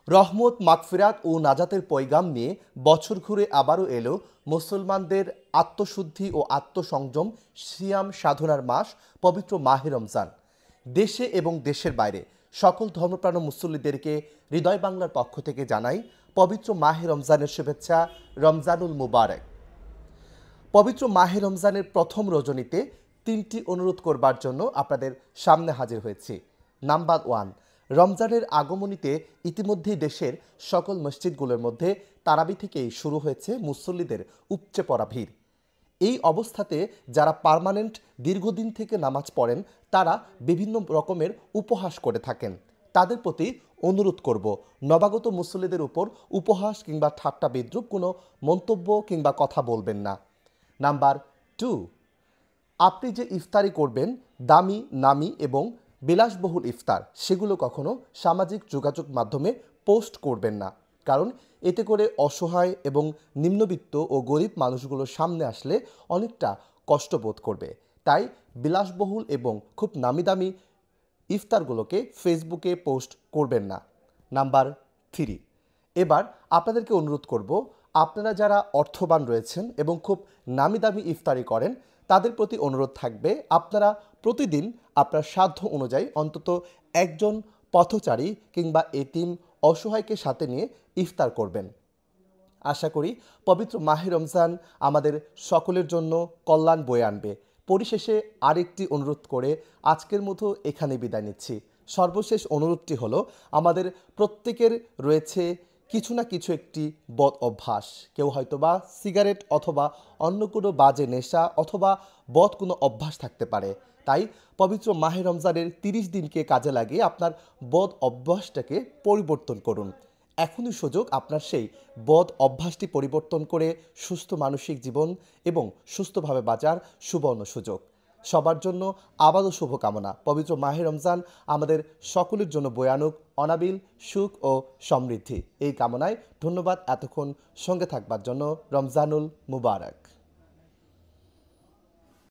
রহমত, মাগফিরাত ও নাজাতের পয়গাম নিয়ে বছর ঘুরে আবারও এলো মুসলমানদের আত্মশুদ্ধি ও আত্মসংযম, সিয়াম সাধনার মাস পবিত্র মাহে রমজান। দেশে এবং দেশের বাইরে সকল ধর্মপ্রাণ মুসল্লিদেরকে হৃদয় বাংলার পক্ষ থেকে জানাই পবিত্র মাহে রমজানের শুভেচ্ছা। রমজানুল মুবারক। পবিত্র মাহে রমজানের প্রথম রজনীতে তিনটি অনুরোধ করবার জন্য আপনাদের সামনে হাজির হয়েছি। নাম্বার 1, রমজানের আগমনীতে ইতিমধ্যেই দেশের সকল মসজিদগুলোর মধ্যে তারাবি থেকেই শুরু হয়েছে মুসল্লিদের উপচে পড়া ভিড়। এই অবস্থাতে যারা পার্মানেন্ট দীর্ঘদিন থেকে নামাজ পড়েন তারা বিভিন্ন রকমের উপহাস করে থাকেন। তাদের প্রতি অনুরোধ করব, নবাগত মুসল্লিদের উপর উপহাস কিংবা ঠাট্টা বিদ্রূপ কোনো মন্তব্য কিংবা কথা বলবেন না। নাম্বার 2, আপনি যে ইফতারি করবেন, দামি, নামি এবং বিলাসবহুল ইফতার, সেগুলো কখনো সামাজিক যোগাযোগ মাধ্যমে পোস্ট করবেন না। কারণ এতে করে অসহায় এবং নিম্নবিত্ত ও গরিব মানুষগুলোর সামনে আসলে অনেকটা কষ্ট বোধ করবে। তাই বিলাসবহুল এবং খুব নামি দামি ইফতারগুলোকে ফেসবুকে পোস্ট করবেন না। নাম্বার 3, এবার আপনাদেরকে অনুরোধ করব, আপনারা যারা অর্থবান রয়েছেন এবং খুব নামি দামি ইফতারি করেন তাদের প্রতি অনুরোধ থাকবে, আপনারা প্রতিদিন আপনার সাধ্য অনুযায়ী অন্তত একজন পথচারী কিংবা এতিম অসহায়কে সাথে নিয়ে ইফতার করবেন। আশা করি পবিত্র মাহে রমজান আমাদের সকলের জন্য কল্যাণ বয়ে আনবে। পরিশেষে আরেকটি অনুরোধ করে আজকের মতো এখানে বিদায় নিচ্ছি। সর্বশেষ অনুরোধটি হলো, আমাদের প্রত্যেকের রয়েছে কিছু না কিছু একটি বদ অভ্যাস। কেউ হয়তোবা সিগারেট অথবা অন্য কোনো বাজে নেশা অথবা বদ কোনো অভ্যাস থাকতে পারে। তাই পবিত্র মাহে রমজানের 30 দিনকে কাজে লাগিয়ে আপনার বদ অভ্যাসটাকে পরিবর্তন করুন। এখনই সুযোগ আপনার সেই বদ অভ্যাসটি পরিবর্তন করে সুস্থ মানসিক জীবন এবং সুস্থভাবে বাঁচার সুবর্ণ সুযোগ। সবার জন্য আবারও শুভকামনা। পবিত্র মাহে রমজান আমাদের সকলের জন্য বয়ে আনুক অনাবিল সুখ ও সমৃদ্ধি। এই কামনায় ধন্যবাদ এতক্ষণ সঙ্গে থাকবার জন্য। রমজানুল মুবারক।